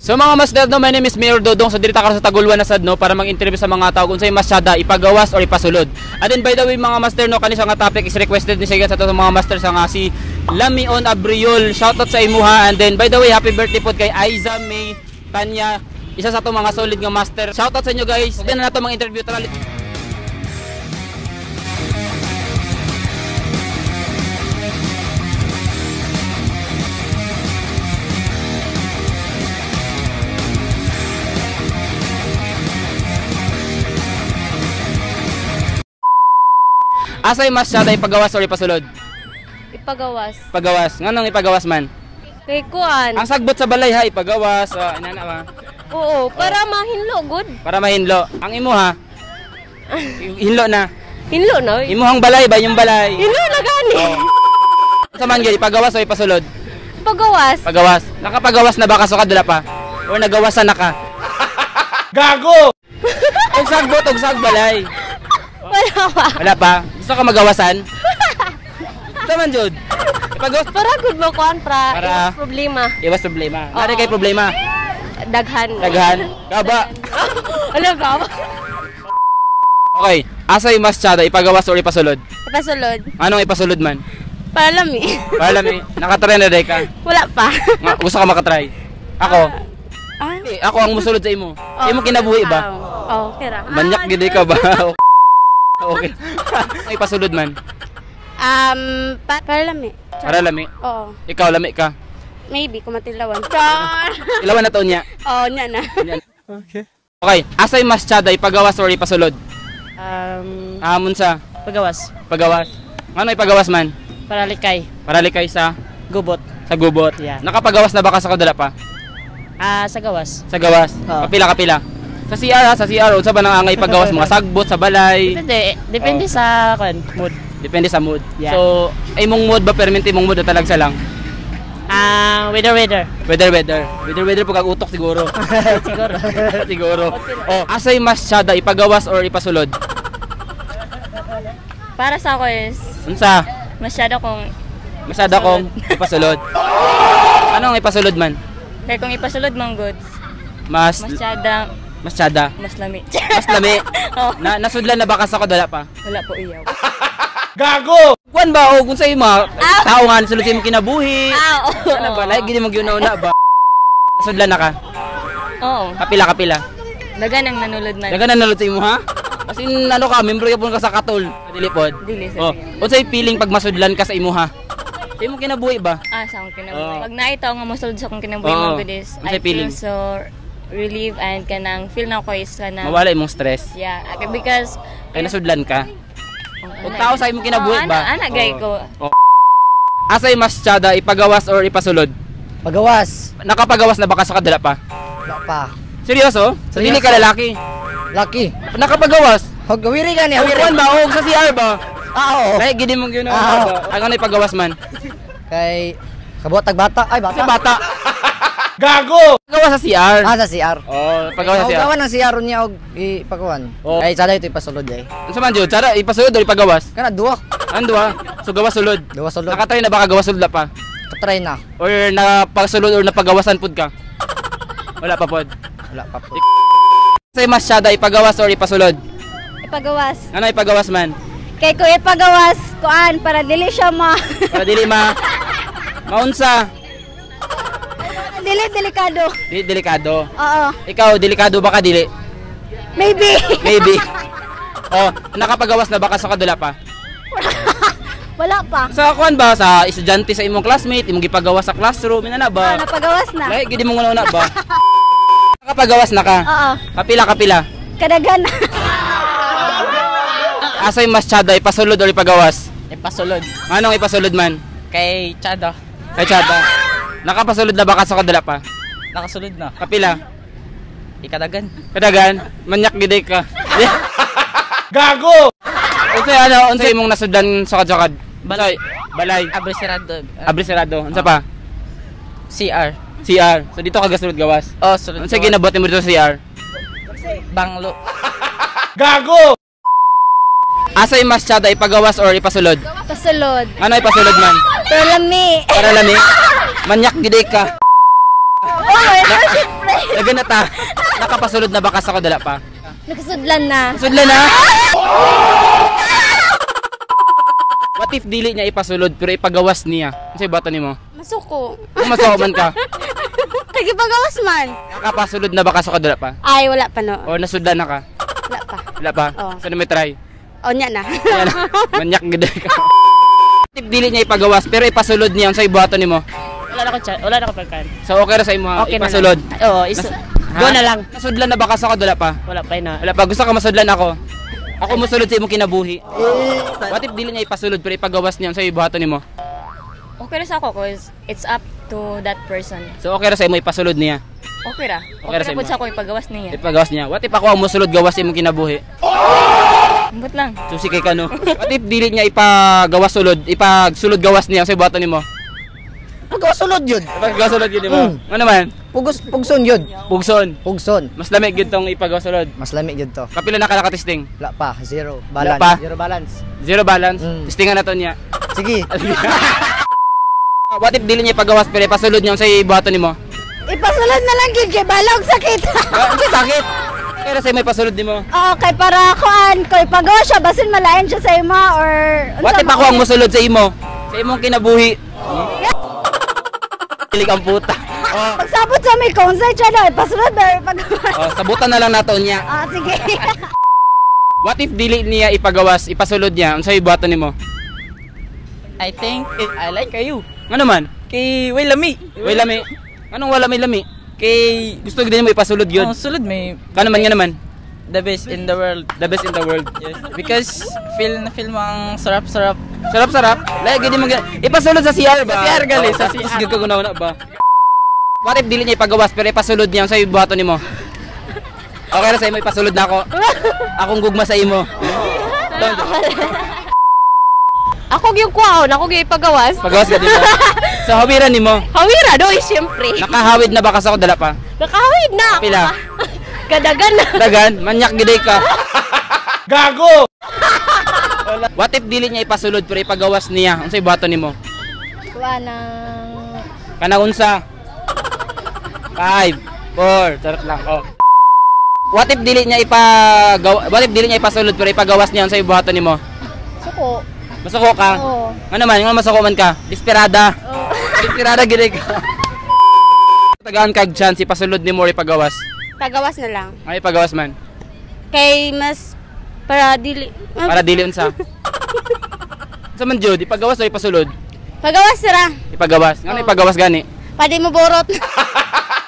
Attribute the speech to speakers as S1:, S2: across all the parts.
S1: So mga master no, my name is Mayor Dodong. So dirita ka sa Tagulwan na sad no para mag-interview sa mga tao kung sa'yo masyada ipagawas or ipasulod. And then by the way mga master no, kanisa nga topic is requested ni siya sa to mga master sa nga si Lamion Abriol. Shoutout sa imuha. And then by the way, happy birthday po kay Aiza May Tanya. Isa sa to mga solid nga master. Shoutout sa inyo guys. Then na nato mga interview tara. Asay masyada ipagawas or ipasulod?
S2: Ipagawas.
S1: Pagawas. Nganong ipagawas man?
S2: Kay kuan.
S1: Ang sagbot sa balay ha, ipagawas. Inana ba?
S2: Oo, para mahinlo good.
S1: Para mahinlo. Ang imo ha? Hinlo na.
S2: Hinlo na.
S1: Imuhang balay ba yung balay?
S2: Hinlo na gani.
S1: Sa man gyud ipagawas o ipasulod?
S2: Pagawas.
S1: Pagawas. Nakapagawas na ba kasukad dala pa? O nagawasan na ka?
S3: Gago!
S1: Og sagbot og sag balay.
S2: Wala pa.
S1: Wala pa. Gusto ka magawasan? Taman jud. Ipagawas
S2: Para good mo kuan
S1: Para-
S2: para problema.
S1: iwas problema. Ari
S2: Oo.
S1: kay problema.
S2: Daghan.
S1: Daghan. Kaba.
S2: Wala ba?
S1: Okay. Asay masyada ipagawas or ipasulod?
S2: Ipasulod.
S1: Anong ipasulod man?
S2: Para lami.
S1: Para mi, nakatry na day ka.
S2: Wala pa.
S1: Nga, gusto ka makatry. Ako.
S2: Ah.
S1: Ako ang musulod sa imo. Imo kinabuhi ba?
S2: Oh, kira.
S1: Manyak gid ka ba? Okay. Ang ipasulod man.
S2: Para lami.
S1: Para lami.
S2: Oo.
S1: Ikaw lami ka.
S2: Maybe kumatilawan. Char.
S1: Ilawan na to niya.
S2: Oh, nya na.
S1: Okay. Asay masyada ipagawas or ipasulod? Amon sa
S4: Pagawas.
S1: pagawas. Ano ipagawas man?
S4: Para likay.
S1: Para likay sa
S4: Gubot.
S1: gubot.
S4: Yeah.
S1: Nakapagawas na ba ka sa kadala pa?
S4: Sa gawas.
S1: Sa gawas.
S4: Oo.
S1: Kapila. Sa CR ha, sa CR unsa ba nang angay pagawas mga sagbot sa balay?
S4: Depende sa mood.
S1: Depende sa mood.
S4: Yeah.
S1: So, ay mong mood ba permanente mong mood na talagsa lang?
S4: Weather.
S1: Weather po kag utok siguro.
S4: Siguro.
S1: Siguro. Oh, asay masyada ipagawas or ipasulod?
S2: Para sa ako is
S1: Unsa?
S2: masyado kong
S1: Masyada kong ipasulod. Anong ipasulod man?
S2: kaya kung ipasulod mong goods.
S1: Mas
S2: Masyada
S1: mas
S2: lami.
S1: Mas lami.
S2: Oh,
S1: Nasudlan na ba ka sa kadala pa?
S2: wala po iyaw.
S3: Gago!
S1: Kuan ba o kung sa imo tao nga sulod sa imo kinabuhi?
S2: Oo.
S1: Ano ba? Like gini mo gyunauna ba? Nasudlan na ka?
S2: Oo.
S1: Kapila.
S2: Dagan ang nanulod man.
S1: Dagan na nalod sa imo ha? Kasi ano ka, membro ka po ka sa katol. Dilipod.
S2: Dili sa
S1: Oh, unsay feeling pag masudlan ka sa imo ha? Sa imo kinabuhi ba?
S2: sa akong kinabuhi.
S1: Oo.
S2: Pag naitaw nga mosulod sa akong kinabuhi
S1: Oo.
S2: mong good is
S1: Ano
S2: I
S1: sa feeling?
S2: feel so relieved and kanang feel na ko is kanang
S1: Mawala imong stress.
S2: yeah, because
S1: Kay nasudlan ka. Kung tao sa imong kinabuhi ba?
S2: Ana gay ko.
S1: Asay masyada ipagawas or ipasulod?
S4: Pagawas.
S1: Nakapagawas na ba ka sa kadala pa?
S4: Wala pa.
S1: Seryoso? So dili ka lalaki?
S4: Lucky.
S1: Nakapagawas?
S4: Hagawiri ka ni.
S1: Kuan ba og sa CR ba?
S4: Oo.
S1: Kaya gidi mong ginawa ba? Ang ano ipagawas man?
S4: Kay kabotag bata. Ay,
S1: Kasi
S4: bata.
S1: bata.
S3: Gago!
S1: Pagawas sa CR.
S4: Sa CR.
S1: Oh, pagawas sa CR.
S4: Gawan ng CR niya og ipagawan.
S1: Oh.
S4: Ay, sada ito ipasulod ay.
S1: Unsa man jud? Tara, ipasulod or ipagawas?
S4: Kana duwa.
S1: Ando ha. So gawas sulod.
S4: Duwa sulod.
S1: Nakatry na ba ka gawas sulod na pa?
S4: Katry na.
S1: Or napagsulod or napagawasan pud ka? Wala pa pod.
S4: Wala pa po.
S1: Say masyada ipagawas or ipasulod?
S2: Ipagawas.
S1: Ano ipagawas man?
S2: Kay ko ipagawas kuan para dili siya
S1: Para dili maunsa.
S2: dili delikado.
S1: Di delikado.
S2: Oo.
S1: Ikaw delikado ba ka dili?
S2: Maybe.
S1: Maybe. Oh, nakapagawas na ba ka sa kadula pa?
S2: Wala pa.
S1: Sa kuan ba sa estudyante sa imong classmate, imong gipagawas sa classroom, ina na ba?
S2: Napagawas na.
S1: Like gidi mo una ba? Nakapagawas na ka?
S2: Oo.
S1: Kapila.
S2: Kadagan.
S1: Asay masyada ipasulod or ipagawas?
S4: Ipasulod.
S1: Anong ipasulod man?
S4: Kay Chada.
S1: Kay Chada. Nakapasulod na ba ka sa kadula pa?
S4: Nakasulod na.
S1: Kapila.
S4: Ikadagan.
S1: Kadagan, manyak gid ka.
S3: Gago!
S1: Unsay imong nasudlan sa kadjakad? Balay.
S4: Abreserado.
S1: Abreserado. Unsa pa?
S4: CR.
S1: CR. So dito ka gasulod gawas.
S4: Oh, sulod.
S1: Unsa ginabuhat mo dito sa CR?
S4: Banglo.
S3: Gago!
S1: Asay masyada ipagawas or ipasulod?
S2: Pasulod.
S1: Ano ipasulod man?
S2: Pero lami.
S1: Para lami. Manyak gid ka.
S2: Oh, ito syempre.
S1: Dagan na ta. Nakapasulod na bakas ako dala pa.
S2: Nakasudlan na.
S1: Sudla na. What if dili niya ipasulod pero ipagawas niya? Ano sa'yo bata nimo?
S2: Masuko.
S1: Kung masawaman ka,
S2: Kagipagawas man.
S1: nakapasulod na bakas ako dala pa?
S2: Ay, wala pa no.
S1: O nasudla na ka?
S2: Wala pa.
S1: Wala pa?
S2: Oo.
S1: Saan may try?
S2: O, nya na.
S1: Yan. Manyak gid ka. What if dili niya ipagawas pero ipasulod niya? Ano sa'yo bata nimo?
S4: Wala na ko pagkan.
S1: So okay ra sa imo
S4: Okay na
S1: ipasulod?
S4: lang. Oo, go na lang.
S1: Nasudlan na bakas ako dala pa?
S4: Wala pa na.
S1: Wala pa, gusto ka masudlan ako. Ako musulod sa imong kinabuhi. What if dili niya ipasulod pero ipagawas niya? Ano sa'yo bata nimo?
S2: Okay ra sa ako cause it's up to that person.
S1: So okay ra sa imo ipasulod niya?
S2: Okay ra.
S1: Okay
S2: Okay
S1: ra
S2: ra
S1: sa
S2: pud
S1: imo.
S2: sa ako ipagawas niya.
S1: Ipagawas niya. What if ako ang musulod gawas sa imong kinabuhi?
S2: Ambot lang.
S1: Susi kay kano. What if dili niya ipagawas sulod, ipagsulod gawas niya sa buhaton nimo?
S5: Pagkasulod yun.
S1: Ipagawas sulod yun mo. Ano naman?
S5: Pugson yun.
S1: Pugson.
S5: Pugson.
S1: Mas lamig gyud tong ipagawas sulod.
S5: Mas lamig yun to.
S1: Kapila na ka nakatesting?
S5: Wala pa. Zero.
S1: Wala
S5: Balance.
S1: pa?
S5: Zero balance.
S1: Zero balance.
S5: Mm.
S1: Testingan na to niya.
S5: Sige.
S1: What if dili niya ipagawas pero ipasulod niya sa buhaton nimo?
S6: Ipasulod na lang gid kay balog sakit.
S1: Ano sakit? Kaya sa may pasulod nimo.
S6: Okay, para kuan ko ipagawa siya basin malain siya sa imo or
S1: What if ako ang musulod sa imo? Sa imong kinabuhi. Kilig ang puta.
S6: pagsabot sa may konsay siya na ipasulod or ipagawa.
S1: Oh, sabutan na lang nato niya.
S6: Sige.
S1: What if dili niya ipagawas, ipasulod niya? Unsa buhaton nimo?
S4: I think I like kayo.
S1: Ano man?
S4: Kay way lami.
S1: Way lami. Anong wala may lami?
S4: Kay
S1: Gusto gid mo ipasulod yun.
S4: sulod may
S1: Kano man nga naman?
S4: the best in the world.
S1: The best in the world.
S4: Yes. Because feel ang sarap-sarap.
S1: Sarap-sarap. Lahi gid mo ipasulod sa CR ba?
S4: Sa CR gali, sa
S1: CR.
S4: CR.
S1: Gid ko una ba? What if dili niya ipagawas pero ipasulod niya sa buhaton nimo? Okay ra sa imo ipasulod na ako. Akong gugma sa imo.
S2: Ako yung kwaon, ako yung ipagawas.
S1: Pagawas gid mo. Sa hawiran nimo.
S2: Hawira do, siyempre.
S1: Nakahawid na ba ka sa ako dala pa?
S2: Nakahawid na.
S1: Pila?
S2: Kadagan na.
S1: Dagan, manyak gid ka.
S3: Gago!
S1: What if dili niya ipasulod pero ipagawas niya? Unsay buhaton nimo?
S6: Kuan ng
S1: Kanang unsa? 5, 4, sarap lang. Oh. What if dili niya ipasulod pero ipagawas niya unsay buhaton nimo?
S6: suko.
S1: Masuko ka?
S6: Oo.
S1: Ano man, nga masuko man ka? Desperada. Desperada gid ka. Tagaan kag chance ipasulod nimo or ipagawas?
S6: Pagawas na lang.
S1: Ay ipagawas man.
S6: Kay mas para dili
S1: Para dili unsa. Sa man jud, ipagawas o ipasulod?
S6: pagawas ra.
S1: Ipagawas. Ngano ipagawas gani?
S6: Pwede mo borot.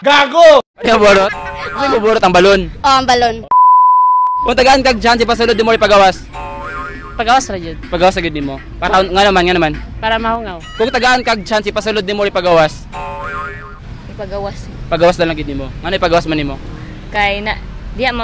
S3: Gago!
S1: Ano borot? Ano borot ang balon?
S6: Ang balon.
S1: Kung tagaan kag chance ipasulod nimo or ipagawas?
S4: Pagawas ra jud
S1: Pagawas agad nimo. Para nga naman.
S4: para mahungaw.
S1: Kung tagaan kag chance ipasulod nimo or ipagawas?
S2: Ipagawas.
S1: Pagawas na lang gid nimo. Ngano ipagawas man nimo?
S2: Kay na diya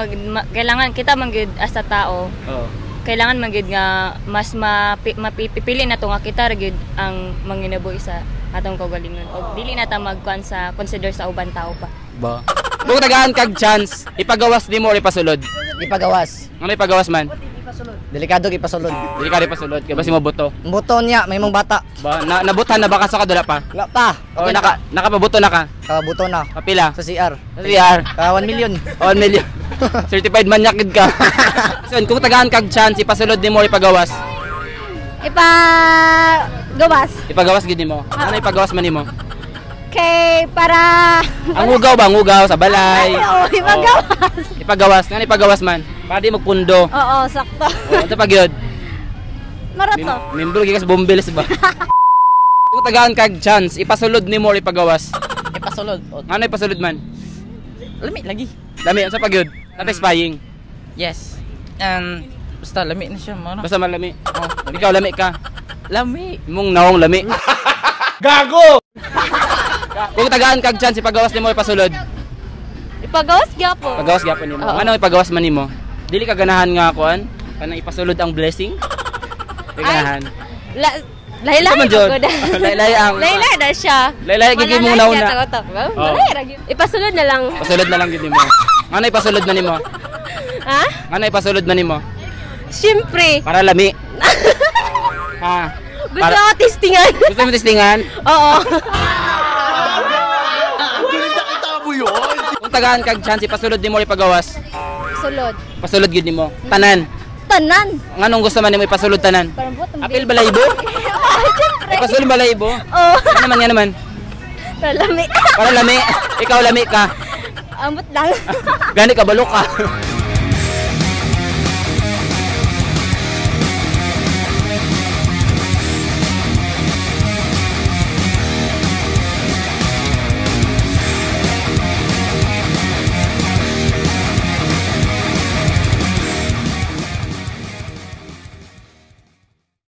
S2: kailangan kita manggid as a tao.
S1: Oo.
S2: Kailangan manggid nga mas mapipili na to nga kita ra gyud ang manginabuhi sa atong kaugalingon. Og dili na ta magkuan sa consider sa uban tao pa.
S1: Ba. Kung tagaan kag chance, ipagawas nimo or ipasulod?
S5: Ipagawas.
S1: Ngano ipagawas man?
S5: Delikado ipasulod.
S1: Dili ka rin pasulod, kaya basi mo boto.
S5: Buto niya, may mong bata.
S1: Ba, nabutan na ba ka sa kadula pa?
S5: Wala pa.
S1: O nakapabuto na ka?
S5: Buto na.
S1: Kapila?
S5: Sa CR.
S1: Sa CR.
S5: 1 million.
S1: 1 million. Certified manyak gid ka. So, kung tagaan kag chance, ipasulod nimo or ipagawas?
S6: Ipagawas.
S1: Ipagawas gid nimo. Ano ipagawas man nimo?
S6: Kay para
S1: Ang hugaw ba? Ang hugaw sa balay.
S6: Oo, ipagawas.
S1: Ipagawas. Ngano ipagawas man? Para di magpundo.
S6: Oo, sakto.
S1: O, ito pag yun.
S6: Marato.
S1: Membro gikas bombeles ba? Kung tagaan kag chance, ipasulod nimo or ipagawas?
S4: Ipasulod.
S1: Ano ipasulod man?
S4: Lami lagi.
S1: Lami, unsa pag yun? Satisfying.
S4: Yes. Basta lami na siya mo.
S1: Basta malami. Oh, ikaw lami ka.
S4: Lami.
S1: Imong naong lami.
S3: Gago!
S1: Kung tagaan kag chance, ipagawas nimo or ipasulod?
S2: Ipagawas gyapon.
S1: Pagawas gyapon nimo.
S2: Oo.
S1: Ano ipagawas man nimo? Dili ka ganahan nga kuan? Kanang ipasulod ang blessing? May ganahan.
S2: Laylay
S1: Ito man, John. Laylay ang-
S2: Laylay na siya.
S1: Laylay gigi mo nauna. Oo.
S2: Laylay ra gyud. Ipasulod na lang.
S1: Pasulod na lang gid nimo. Ano ipasulod man nimo?
S2: Ha?
S1: Ano ipasulod man nimo?
S2: Siyempre.
S1: Para lami. Ha.
S2: Gusto ko testingan.
S1: Gusto mo testingan?
S2: Oo.
S1: Kung tagaan kag chance ipasulod nimo or ipagawas?
S6: Sulod.
S1: Pasulod gid nimo. Tanan.
S6: Tanan.
S1: Nganong gusto man nimo ipasulod tanan?
S6: Parang buot ang
S1: Apil balaybo?
S6: Siyempre.
S1: Ipasulod balaybo?
S6: Oo.
S1: Ano naman yan naman?
S6: Talami.
S1: Para lami. Ikaw lami ka.
S6: Ambot lang.
S1: Gani ka balok ka.